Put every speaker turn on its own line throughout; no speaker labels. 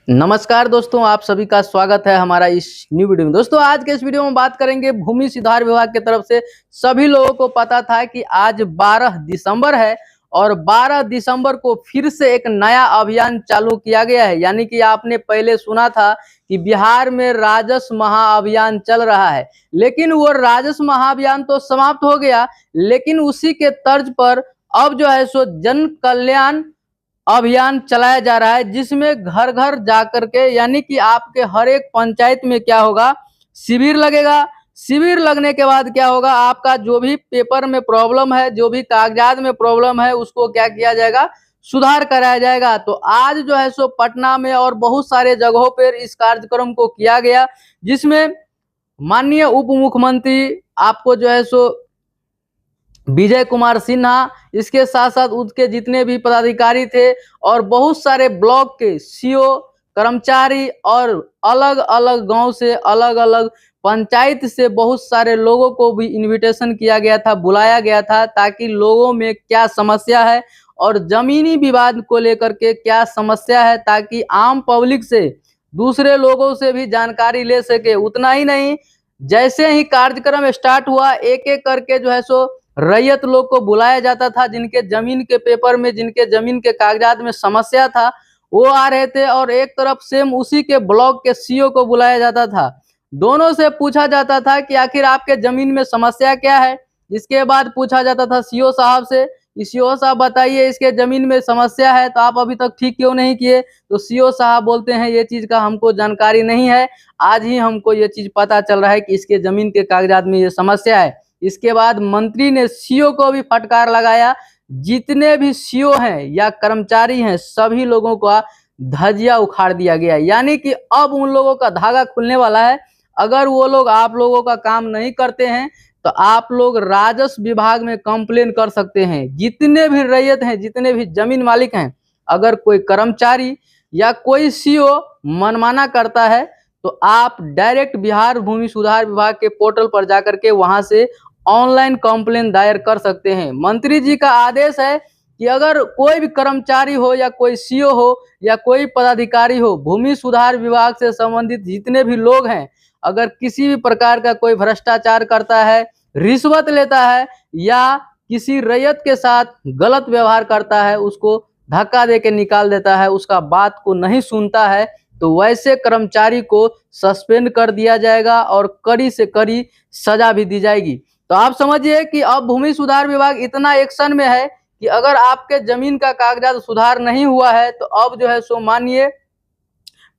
नमस्कार दोस्तों, आप सभी का स्वागत है हमारा इस न्यू वीडियो में। दोस्तों, आज के इस वीडियो में बात करेंगे भूमि सुधार विभाग की तरफ से। सभी लोगों को पता था कि आज 12 दिसंबर है और 12 दिसंबर को फिर से एक नया अभियान चालू किया गया है। यानी कि आपने पहले सुना था कि बिहार में राजस्व महाअभियान चल रहा है, लेकिन वो राजस्व महाअभियान तो समाप्त हो गया, लेकिन उसी के तर्ज पर अब जो है सो जन कल्याण अभियान चलाया जा रहा है, जिसमें घर घर जाकर के यानी कि आपके हर एक पंचायत में क्या होगा, शिविर लगेगा। शिविर लगने के बाद क्या होगा, आपका जो भी पेपर में प्रॉब्लम है, जो भी कागजात में प्रॉब्लम है, उसको क्या किया जाएगा, सुधार कराया जाएगा। तो आज जो है सो पटना में और बहुत सारे जगहों पर इस कार्यक्रम को किया गया, जिसमें माननीय उप मुख्यमंत्री आपको जो है सो विजय कुमार सिन्हा, इसके साथ साथ उसके जितने भी पदाधिकारी थे और बहुत सारे ब्लॉक के सीओ, कर्मचारी और अलग अलग गांव से, अलग अलग पंचायत से बहुत सारे लोगों को भी इनविटेशन किया गया था, बुलाया गया था, ताकि लोगों में क्या समस्या है और जमीनी विवाद को लेकर के क्या समस्या है, ताकि आम पब्लिक से, दूसरे लोगों से भी जानकारी ले सके। उतना ही नहीं, जैसे ही कार्यक्रम स्टार्ट हुआ, एक एक करके जो है सो रैयत लोग को बुलाया जाता था, जिनके जमीन के पेपर में, जिनके जमीन के कागजात में समस्या था, वो आ रहे थे। और एक तरफ सेम उसी के ब्लॉक के सीओ को बुलाया जाता था। दोनों से पूछा जाता था कि आखिर आपके जमीन में समस्या क्या है। इसके बाद पूछा जाता था सीओ साहब से, सीओ साहब बताइए, इसके जमीन में समस्या है तो आप अभी तक ठीक क्यों नहीं किए। तो सीओ साहब बोलते हैं ये चीज का हमको जानकारी नहीं है, आज ही हमको ये चीज पता चल रहा है कि इसके जमीन के कागजात में ये समस्या है। इसके बाद मंत्री ने सीओ को भी फटकार लगाया, जितने भी सीओ हैं या कर्मचारी हैं, सभी लोगों का धजिया उखाड़ दिया गया। यानी कि अब उन लोगों का धागा खुलने वाला है। अगर वो लोग आप लोगों का काम नहीं करते हैं तो आप लोग राजस्व विभाग में कंप्लेन कर सकते हैं। जितने भी रैयत हैं, जितने भी जमीन मालिक हैं, अगर कोई कर्मचारी या कोई सीओ मनमाना करता है तो आप डायरेक्ट बिहार भूमि सुधार विभाग के पोर्टल पर जाकर के वहां से ऑनलाइन कंप्लेन दायर कर सकते हैं। मंत्री जी का आदेश है कि अगर कोई भी कर्मचारी हो या कोई सीओ हो या कोई पदाधिकारी हो, भूमि सुधार विभाग से संबंधित जितने भी लोग हैं, अगर किसी भी प्रकार का कोई भ्रष्टाचार करता है, रिश्वत लेता है या किसी रैयत के साथ गलत व्यवहार करता है, उसको धक्का दे के निकाल देता है, उसका बात को नहीं सुनता है, तो वैसे कर्मचारी को सस्पेंड कर दिया जाएगा और कड़ी से कड़ी सजा भी दी जाएगी। तो आप समझिए कि अब भूमि सुधार विभाग इतना एक्शन में है कि अगर आपके जमीन का कागजात सुधार नहीं हुआ है तो अब जो है सो मानिए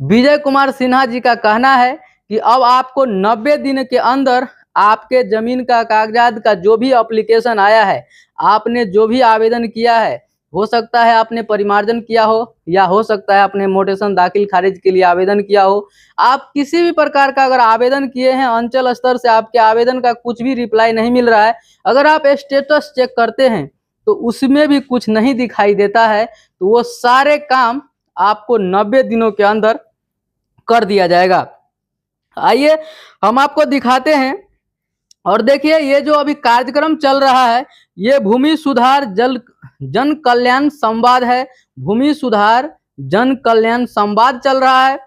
विजय कुमार सिन्हा जी का कहना है कि अब आपको 90 दिन के अंदर आपके जमीन का कागजात का जो भी एप्लीकेशन आया है, आपने जो भी आवेदन किया है, हो सकता है आपने परिमार्जन किया हो या हो सकता है आपने मोटेशन दाखिल खारिज के लिए आवेदन किया हो, आप किसी भी प्रकार का अगर आवेदन किए हैं, अंचल स्तर से आपके आवेदन का कुछ भी रिप्लाई नहीं मिल रहा है, अगर आप स्टेटस चेक करते हैं तो उसमें भी कुछ नहीं दिखाई देता है, तो वो सारे काम आपको 90 दिनों के अंदर कर दिया जाएगा। आइए हम आपको दिखाते हैं। और देखिए, ये जो अभी कार्यक्रम चल रहा है, ये भूमि सुधार जन कल्याण संवाद है। भूमि सुधार जन कल्याण संवाद चल रहा है।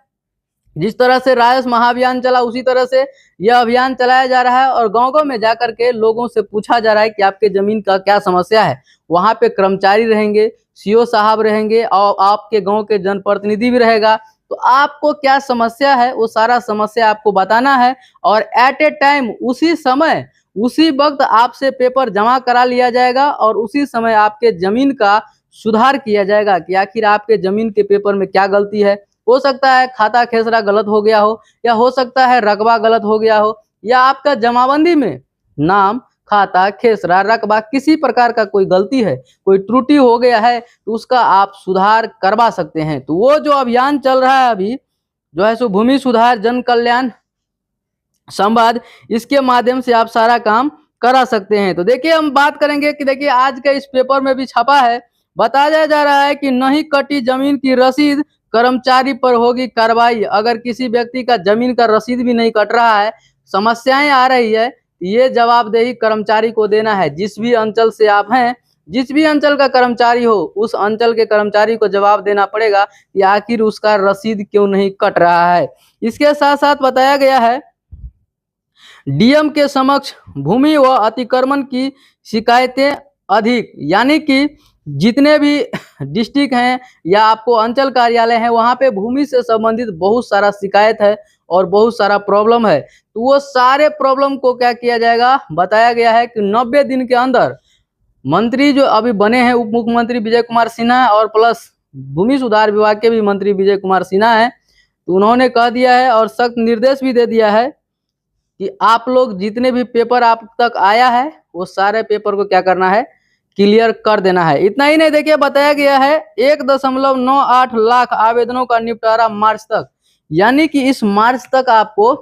जिस तरह से राजस्व महाअभियान चला, उसी तरह से यह अभियान चलाया जा रहा है और गांव-गांव में जाकर के लोगों से पूछा जा रहा है कि आपके जमीन का क्या समस्या है। वहां पे कर्मचारी रहेंगे, सीओ साहब रहेंगे और आपके गांव के जनप्रतिनिधि भी रहेगा। तो आपको क्या समस्या है, वो सारा समस्या आपको बताना है और एट ए टाइम, उसी समय, उसी वक्त आपसे पेपर जमा करा लिया जाएगा और उसी समय आपके जमीन का सुधार किया जाएगा कि आखिर आपके जमीन के पेपर में क्या गलती है। हो सकता है खाता खेसरा गलत हो गया हो, या हो सकता है रकबा गलत हो गया हो, या आपका जमाबंदी में नाम, खाता, खेसरा, रकबा किसी प्रकार का कोई गलती है, कोई त्रुटि हो गया है, तो उसका आप सुधार करवा सकते हैं। तो वो जो अभियान चल रहा है अभी, जो है सो भूमि सुधार जन कल्याण संवाद, इसके माध्यम से आप सारा काम करा सकते हैं। तो देखिए, हम बात करेंगे कि देखिए आज के इस पेपर में भी छपा है, बताया जा रहा है कि नहीं कटी जमीन की रसीद, कर्मचारी पर होगी कार्रवाई। अगर किसी व्यक्ति का जमीन का रसीद भी नहीं कट रहा है, समस्याएं आ रही है, ये जवाबदेही कर्मचारी को देना है। जिस भी अंचल से आप हैं, जिस भी अंचल का कर्मचारी हो उस अंचल के कर्मचारी को जवाब देना पड़ेगा कि आखिर उसका रसीद क्यों नहीं कट रहा है। इसके साथ साथ बताया गया है डीएम के समक्ष भूमि व अतिक्रमण की शिकायतें अधिक, यानी कि जितने भी डिस्ट्रिक्ट हैं या आपको अंचल कार्यालय हैं वहाँ पे भूमि से संबंधित बहुत सारा शिकायत है और बहुत सारा प्रॉब्लम है। तो वो सारे प्रॉब्लम को क्या किया जाएगा, बताया गया है कि 90 दिन के अंदर मंत्री जो अभी बने हैं उप मुख्यमंत्री विजय कुमार सिन्हा और प्लस भूमि सुधार विभाग के भी मंत्री विजय कुमार सिन्हा हैं, तो उन्होंने कह दिया है और सख्त निर्देश भी दे दिया है कि आप लोग जितने भी पेपर आप तक आया है वो सारे पेपर को क्या करना है, क्लियर कर देना है। इतना ही नहीं, देखिए बताया गया है 1.98 लाख आवेदनों का निपटारा मार्च तक, यानी कि इस मार्च तक आपको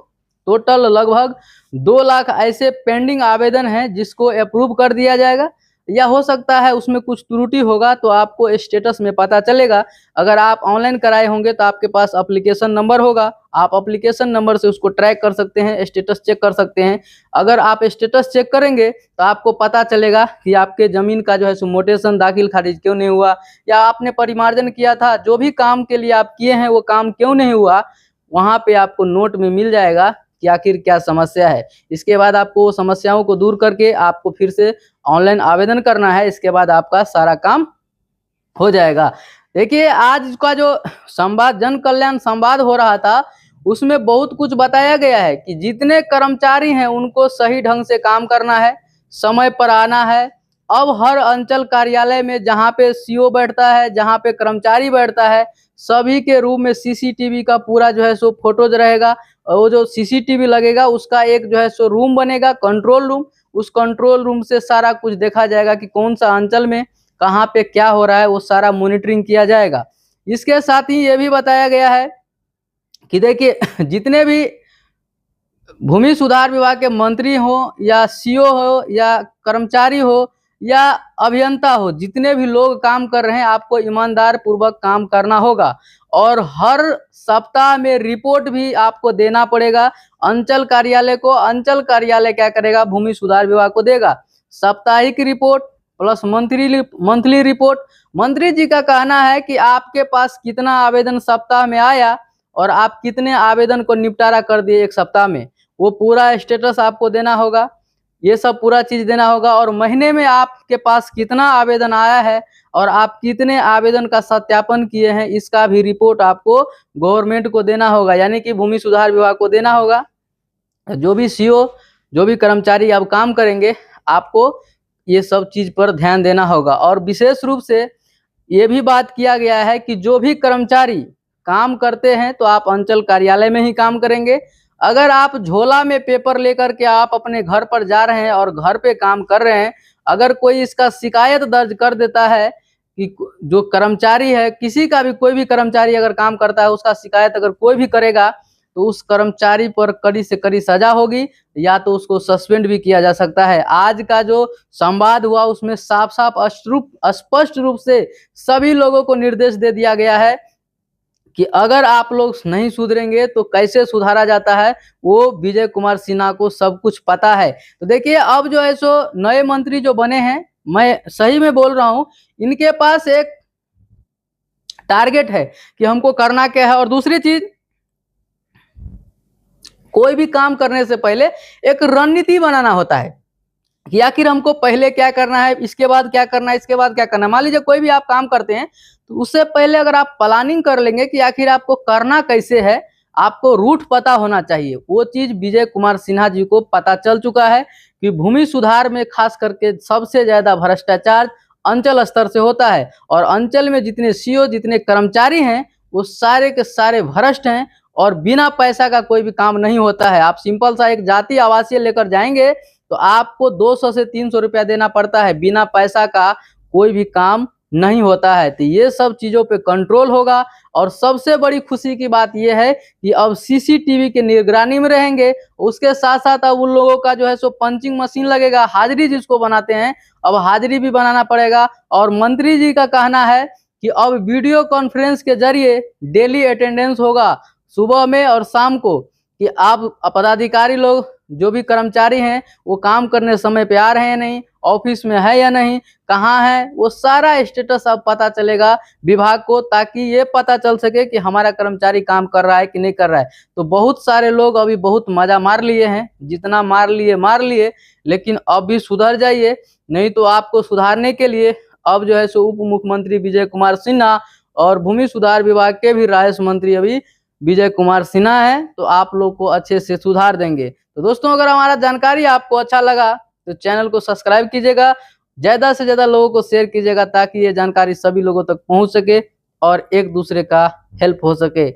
टोटल लगभग 2 लाख ऐसे पेंडिंग आवेदन हैं जिसको अप्रूव कर दिया जाएगा, या हो सकता है उसमें कुछ त्रुटि होगा तो आपको स्टेटस में पता चलेगा। अगर आप ऑनलाइन कराए होंगे तो आपके पास एप्लीकेशन नंबर होगा, आप एप्लीकेशन नंबर से उसको ट्रैक कर सकते हैं, स्टेटस चेक कर सकते हैं। अगर आप स्टेटस चेक करेंगे तो आपको पता चलेगा कि आपके ज़मीन का जो है सो मोटेशन दाखिल खारिज क्यों नहीं हुआ, या आपने परिमार्जन किया था, जो भी काम के लिए आप किए हैं वो काम क्यों नहीं हुआ, वहाँ पे आपको नोट में मिल जाएगा कि आखिर क्या समस्या है। इसके बाद आपको समस्याओं को दूर करके आपको फिर से ऑनलाइन आवेदन करना है, इसके बाद आपका सारा काम हो जाएगा। देखिए आज का जो संवाद, जन कल्याण संवाद हो रहा था, उसमें बहुत कुछ बताया गया है कि जितने कर्मचारी हैं उनको सही ढंग से काम करना है, समय पर आना है। अब हर अंचल कार्यालय में जहाँ पे सीओ बैठता है, जहाँ पे कर्मचारी बैठता है, सभी के रूम में सीसीटीवी का पूरा जो है सो फोटोज रहेगा, और वो जो सीसीटीवी लगेगा उसका एक जो है सो रूम बनेगा, कंट्रोल रूम। उस कंट्रोल रूम से सारा कुछ देखा जाएगा कि कौन सा अंचल में कहाँ पे क्या हो रहा है, वो सारा मॉनिटरिंग किया जाएगा। इसके साथ ही ये भी बताया गया है कि देखिए जितने भी भूमि सुधार विभाग के मंत्री हो या सीओ हो या कर्मचारी हो या अभियंता हो, जितने भी लोग काम कर रहे हैं आपको ईमानदार पूर्वक काम करना होगा, और हर सप्ताह में रिपोर्ट भी आपको देना पड़ेगा अंचल कार्यालय को। अंचल कार्यालय क्या करेगा, भूमि सुधार विभाग को देगा साप्ताहिक रिपोर्ट प्लस मंथली रिपोर्ट। मंत्री जी का कहना है कि आपके पास कितना आवेदन सप्ताह में आया और आप कितने आवेदन को निपटारा कर दिए एक सप्ताह में, वो पूरा स्टेटस आपको देना होगा, ये सब पूरा चीज देना होगा। और महीने में आपके पास कितना आवेदन आया है और आप कितने आवेदन का सत्यापन किए हैं, इसका भी रिपोर्ट आपको गवर्नमेंट को देना होगा, यानी कि भूमि सुधार विभाग को देना होगा। जो भी सीओ, जो भी कर्मचारी अब काम करेंगे, आपको ये सब चीज पर ध्यान देना होगा। और विशेष रूप से ये भी बात किया गया है कि जो भी कर्मचारी काम करते हैं तो आप अंचल कार्यालय में ही काम करेंगे। अगर आप झोला में पेपर लेकर के आप अपने घर पर जा रहे हैं और घर पे काम कर रहे हैं, अगर कोई इसका शिकायत दर्ज कर देता है कि जो कर्मचारी है, किसी का भी कोई भी कर्मचारी अगर काम करता है उसका शिकायत अगर कोई भी करेगा तो उस कर्मचारी पर कड़ी से कड़ी सजा होगी, या तो उसको सस्पेंड भी किया जा सकता है। आज का जो संवाद हुआ उसमें साफ साफ स्पष्ट रूप से सभी लोगों को निर्देश दे दिया गया है कि अगर आप लोग नहीं सुधरेंगे तो कैसे सुधारा जाता है, वो विजय कुमार सिन्हा को सब कुछ पता है। तो देखिए अब जो है सो नए मंत्री जो बने हैं, मैं सही में बोल रहा हूँ, इनके पास एक टारगेट है कि हमको करना क्या है। और दूसरी चीज, कोई भी काम करने से पहले एक रणनीति बनाना होता है कि आखिर हमको पहले क्या करना है, इसके बाद क्या करना है, इसके बाद क्या करना है। मान लीजिए कोई भी आप काम करते हैं तो उससे पहले अगर आप प्लानिंग कर लेंगे कि आखिर आपको करना कैसे है, आपको रूट पता होना चाहिए। वो चीज विजय कुमार सिन्हा जी को पता चल चुका है कि भूमि सुधार में खास करके सबसे ज्यादा भ्रष्टाचार अंचल स्तर से होता है, और अंचल में जितने सीओ, जितने कर्मचारी हैं, वो सारे के सारे भ्रष्ट हैं और बिना पैसा का कोई भी काम नहीं होता है। आप सिंपल सा एक जाति आवासीय लेकर जाएंगे तो आपको 200 से 300 रुपया देना पड़ता है, बिना पैसा का कोई भी काम नहीं होता है। तो ये सब चीजों पे कंट्रोल होगा। और सबसे बड़ी खुशी की बात यह है कि अब सीसीटीवी के निगरानी में रहेंगे। उसके साथ साथ अब उन लोगों का जो है सो पंचिंग मशीन लगेगा, हाजिरी जिसको बनाते हैं, अब हाजिरी भी बनाना पड़ेगा। और मंत्री जी का कहना है कि अब वीडियो कॉन्फ्रेंस के जरिए डेली अटेंडेंस होगा सुबह में और शाम को, कि आप पदाधिकारी लोग जो भी कर्मचारी हैं वो काम करने समय पे आ रहे हैं नहीं, ऑफिस में है या नहीं, कहाँ है, वो सारा स्टेटस अब पता चलेगा विभाग को, ताकि ये पता चल सके कि हमारा कर्मचारी काम कर रहा है कि नहीं कर रहा है। तो बहुत सारे लोग अभी बहुत मजा मार लिए हैं, जितना मार लिए, लेकिन अब भी सुधर जाइए, नहीं तो आपको सुधारने के लिए अब जो है सो उप मुख्यमंत्री विजय कुमार सिन्हा और भूमि सुधार विभाग के भी राजस्व मंत्री अभी विजय कुमार सिन्हा है, तो आप लोग को अच्छे से सुधार देंगे। तो दोस्तों, अगर हमारा जानकारी आपको अच्छा लगा तो चैनल को सब्सक्राइब कीजिएगा, ज्यादा से ज्यादा लोगों को शेयर कीजिएगा, ताकि ये जानकारी सभी लोगों तक पहुंच सके और एक दूसरे का हेल्प हो सके।